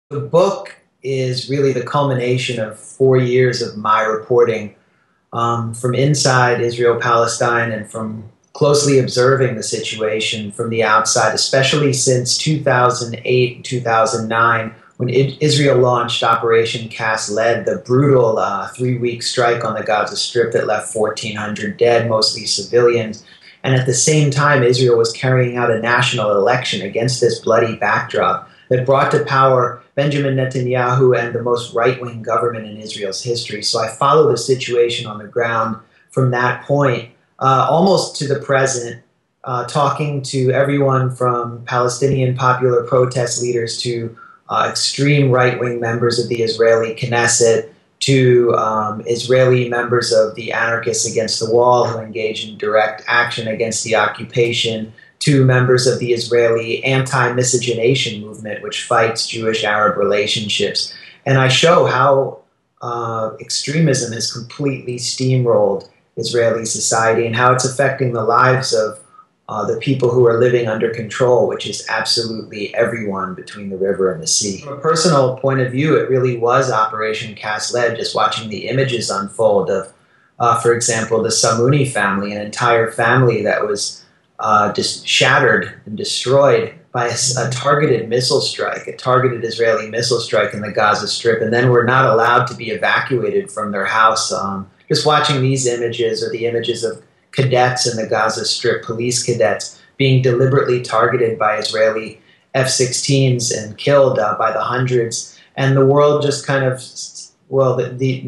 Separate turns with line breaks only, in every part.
The book is really the culmination of 4 years of my reporting from inside Israel Palestine and from closely observing the situation from the outside, especially since 2008 and 2009, when Israel launched Operation Cast Lead, the brutal 3-week strike on the Gaza Strip that left 1,400 dead, mostly civilians. And at the same time, Israel was carrying out a national election against this bloody backdrop that brought to power Benjamin Netanyahu and the most right-wing government in Israel's history. So I follow the situation on the ground from that point, almost to the present, talking to everyone from Palestinian popular protest leaders to extreme right-wing members of the Israeli Knesset, to Israeli members of the Anarchists Against the Wall who engage in direct action against the occupation, to members of the Israeli anti-miscegenation movement, which fights Jewish-Arab relationships. And I show how extremism has completely steamrolled Israeli society and how it's affecting the lives of the people who are living under control, which is absolutely everyone between the river and the sea. From a personal point of view, it really was Operation Cast Lead, just watching the images unfold of, for example, the Samuni family, an entire family that was just shattered and destroyed by a targeted missile strike, a targeted Israeli missile strike in the Gaza Strip, and then were not allowed to be evacuated from their house. Just watching these images, or the images of cadets in the Gaza Strip, police cadets, being deliberately targeted by Israeli F-16s and killed by the hundreds, and the world just kind of, well, the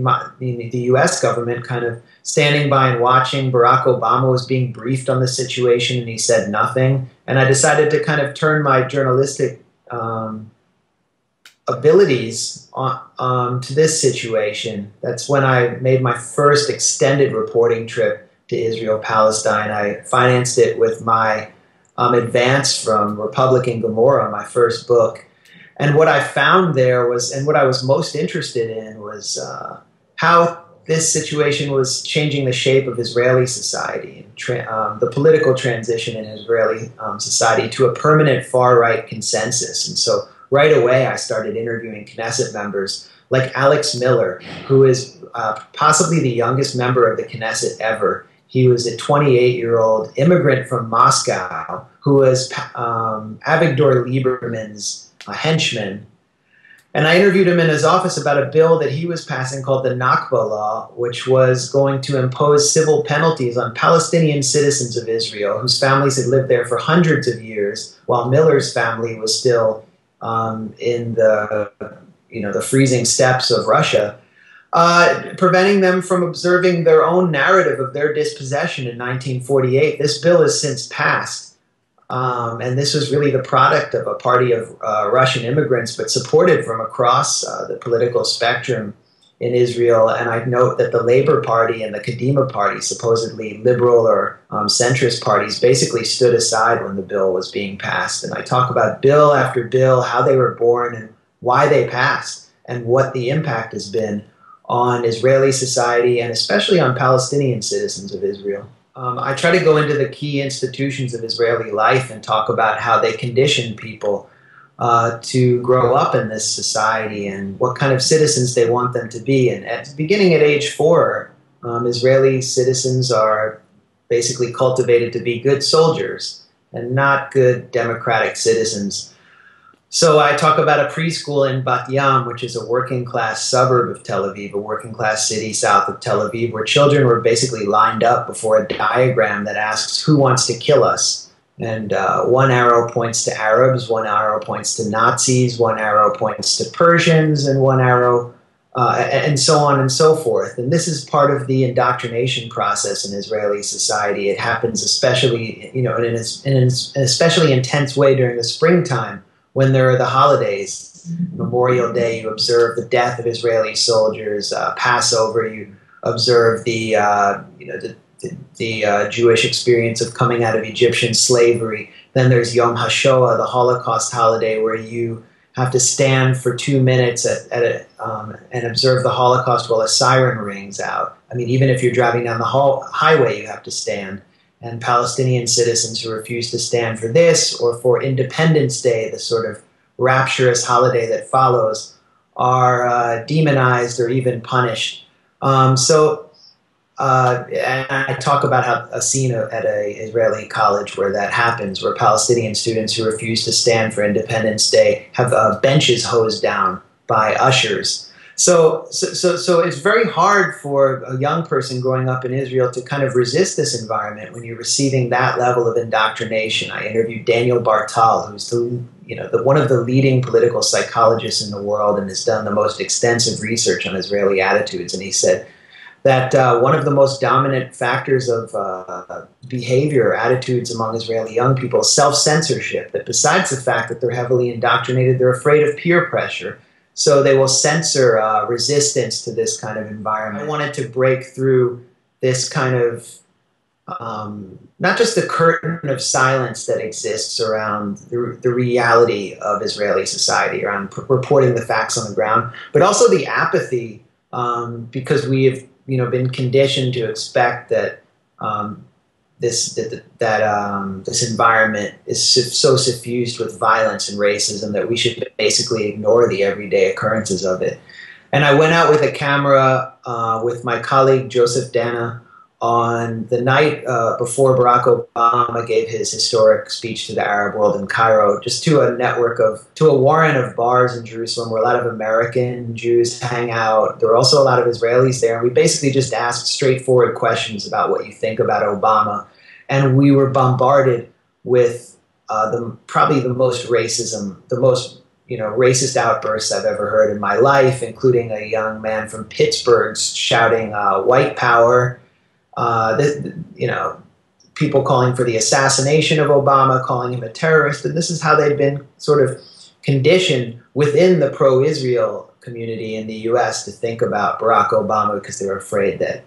U.S. government kind of standing by and watching. Barack Obama was being briefed on the situation, and he said nothing. And I decided to kind of turn my journalistic abilities to this situation. That's when I made my first extended reporting trip to Israel Palestine. I financed it with my advance from Republican Gomorrah, my first book. And what I found there was, and what I was most interested in, was how this situation was changing the shape of Israeli society, and the political transition in Israeli society to a permanent far-right consensus. And so right away I started interviewing Knesset members like Alex Miller, who is possibly the youngest member of the Knesset ever. He was a 28-year-old immigrant from Moscow who was Avigdor Lieberman's henchman. And I interviewed him in his office about a bill that he was passing called the Nakba Law, which was going to impose civil penalties on Palestinian citizens of Israel whose families had lived there for hundreds of years, while Miller's family was still in the freezing steppes of Russia, preventing them from observing their own narrative of their dispossession in 1948. This bill has since passed. And this was really the product of a party of Russian immigrants, but supported from across the political spectrum in Israel. And I'd note that the Labour Party and the Kadima Party, supposedly liberal or centrist parties, basically stood aside when the bill was being passed. And I talk about bill after bill, how they were born and why they passed, and what the impact has been on Israeli society and especially on Palestinian citizens of Israel. I try to go into the key institutions of Israeli life and talk about how they condition people to grow up in this society and what kind of citizens they want them to be. And beginning at age 4, Israeli citizens are basically cultivated to be good soldiers and not good democratic citizens. So I talk about a preschool in Bat Yam, which is a working-class suburb of Tel Aviv, a working-class city south of Tel Aviv, where children were basically lined up before a diagram that asks, who wants to kill us? And one arrow points to Arabs, one arrow points to Nazis, one arrow points to Persians, and one arrow, and so on and so forth. And this is part of the indoctrination process in Israeli society. It happens especially, in an especially intense way during the springtime, when there are the holidays. Memorial Day, you observe the death of Israeli soldiers. Passover, you observe the Jewish experience of coming out of Egyptian slavery. Then there's Yom HaShoah, the Holocaust holiday, where you have to stand for 2 minutes and observe the Holocaust while a siren rings out. I mean, even if you're driving down the highway, you have to stand. And Palestinian citizens who refuse to stand for this or for Independence Day, the sort of rapturous holiday that follows are demonized or even punished. And I talk about how a scene at an Israeli college where that happens, where Palestinian students who refuse to stand for Independence Day have benches hosed down by ushers. So it's very hard for a young person growing up in Israel to kind of resist this environment when you're receiving that level of indoctrination. I interviewed Daniel Bartal, who's one of the leading political psychologists in the world and has done the most extensive research on Israeli attitudes, and he said that one of the most dominant factors of behavior or attitudes among Israeli young people is self-censorship, that besides the fact that they're heavily indoctrinated, they're afraid of peer pressure. So they will censor resistance to this kind of environment. I wanted to break through this kind of, not just the curtain of silence that exists around the reality of Israeli society, around reporting the facts on the ground, but also the apathy, because we have been conditioned to expect that this environment is so suffused with violence and racism that we should basically ignore the everyday occurrences of it. And I went out with a camera with my colleague Joseph Dana on the night before Barack Obama gave his historic speech to the Arab world in Cairo, just to a warren of bars in Jerusalem where a lot of American Jews hang out. There were also a lot of Israelis there, and we basically just asked straightforward questions about what you think about Obama. And we were bombarded with probably the most racist outbursts I've ever heard in my life, including a young man from Pittsburgh shouting "white power." People calling for the assassination of Obama, calling him a terrorist, and this is how they've been sort of conditioned within the pro-Israel community in the U.S. to think about Barack Obama, because they were afraid that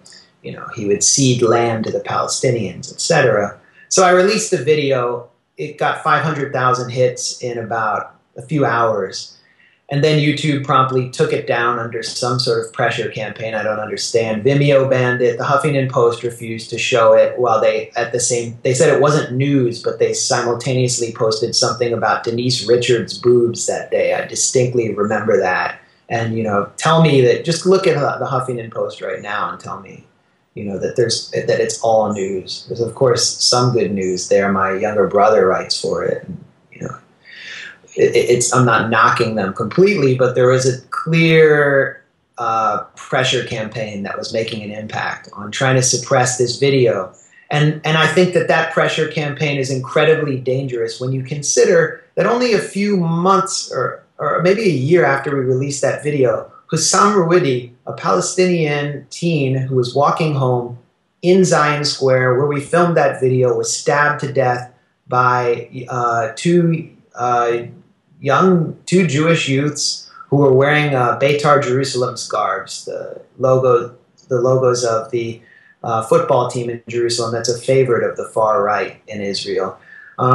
he would cede land to the Palestinians, etc. So I released the video. It got 500,000 hits in about a few hours. And then YouTube promptly took it down under some sort of pressure campaign I don't understand. Vimeo banned it. The Huffington Post refused to show it, while they said it wasn't news, but they simultaneously posted something about Denise Richards' boobs that day. I distinctly remember that. And, tell me that, just look at the Huffington Post right now and tell me, that it's all news. There's, of course, some good news there. My younger brother writes for it. And, I'm not knocking them completely, but there was a clear pressure campaign that was making an impact on trying to suppress this video. And I think that pressure campaign is incredibly dangerous when you consider that only a few months or maybe a year after we released that video, Hussam Rouidi, a Palestinian teen who was walking home in Zion Square where we filmed that video, was stabbed to death by two Jewish youths who were wearing Beitar Jerusalem scarves, the logos of the football team in Jerusalem. That's a favorite of the far right in Israel.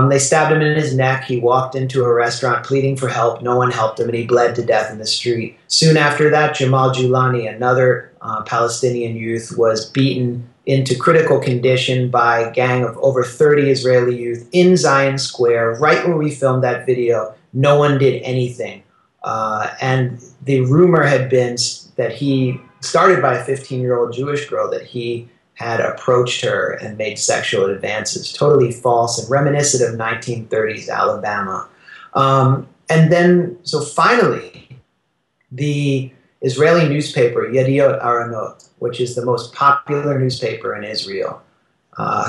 They stabbed him in his neck. He walked into a restaurant pleading for help. No one helped him, and he bled to death in the street. Soon after that, Jamal Julani, another Palestinian youth, was beaten into critical condition by a gang of over 30 Israeli youth in Zion Square, right where we filmed that video. No one did anything. And the rumor had been that he, started by a 15-year-old Jewish girl, that he had approached her and made sexual advances. Totally false and reminiscent of 1930s Alabama. And then, so finally, the Israeli newspaper, Yediot Aharonot, which is the most popular newspaper in Israel,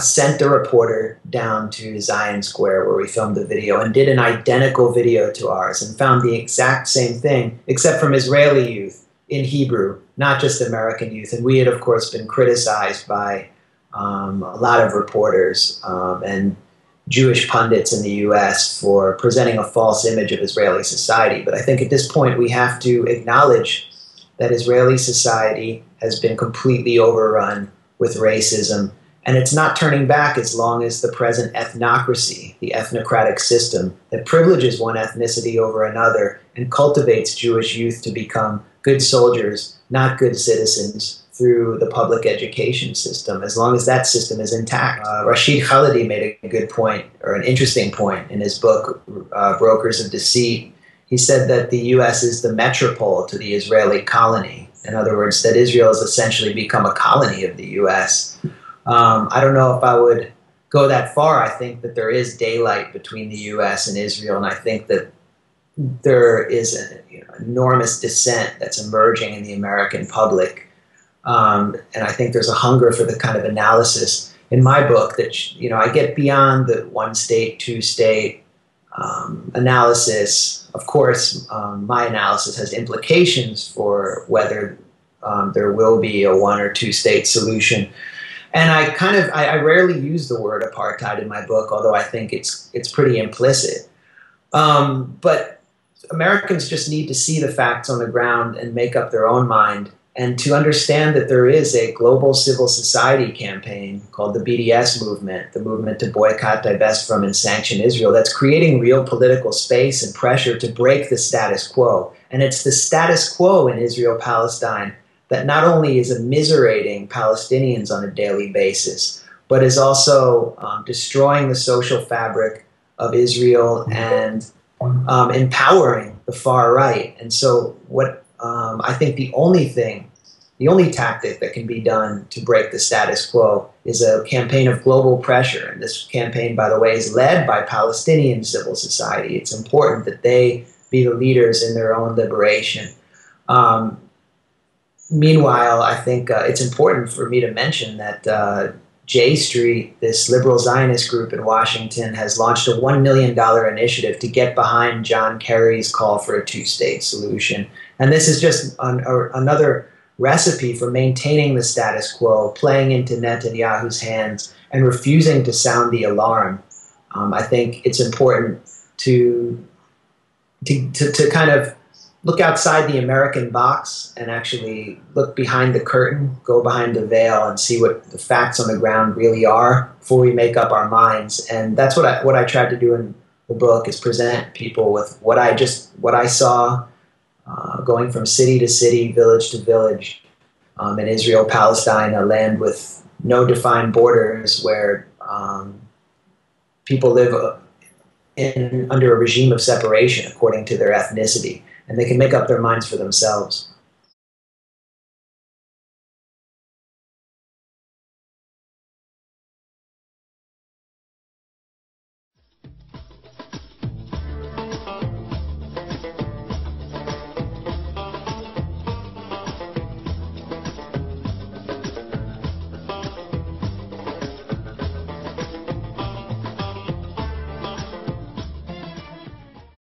sent a reporter down to Zion Square where we filmed the video and did an identical video to ours and found the exact same thing, except from Israeli youth in Hebrew, not just American youth. And we had, of course, been criticized by a lot of reporters and Jewish pundits in the U.S. for presenting a false image of Israeli society. But I think at this point we have to acknowledge that Israeli society has been completely overrun with racism, and it's not turning back as long as the present ethnocracy, the ethnocratic system that privileges one ethnicity over another and cultivates Jewish youth to become good soldiers, not good citizens, through the public education system, as long as that system is intact. Rashid Khalidi made a good point, or an interesting point, in his book, Brokers of Deceit. He said that the U.S. is the metropole to the Israeli colony. In other words, that Israel has essentially become a colony of the U.S. I don't know if I would go that far. I think that there is daylight between the U.S. and Israel, and I think that there is an enormous dissent that's emerging in the American public. And I think there's a hunger for the kind of analysis in my book that, I get beyond the one state, two state analysis. Of course, my analysis has implications for whether there will be a one or two state solution. And I rarely use the word apartheid in my book, although I think it's pretty implicit. But Americans just need to see the facts on the ground and make up their own mind, and to understand that there is a global civil society campaign called the BDS movement, the movement to boycott, divest from, and sanction Israel, that's creating real political space and pressure to break the status quo. And it's the status quo in Israel-Palestine that not only is immiserating Palestinians on a daily basis, but is also destroying the social fabric of Israel and empowering the far right. And so what I think the only tactic that can be done to break the status quo is a campaign of global pressure. And this campaign, by the way, is led by Palestinian civil society. It's important that they be the leaders in their own liberation. Meanwhile, I think it's important for me to mention that J Street, this liberal Zionist group in Washington, has launched a $1 million initiative to get behind John Kerry's call for a two-state solution. And this is just another recipe for maintaining the status quo, playing into Netanyahu's hands, and refusing to sound the alarm. I think it's important to kind of look outside the American box and actually look behind the curtain, go behind the veil, and see what the facts on the ground really are before we make up our minds. And that's what I tried to do in the book, is present people with what I saw going from city to city, village to village in Israel, Palestine, a land with no defined borders, where people live under a regime of separation according to their ethnicity, and they can make up their minds for themselves.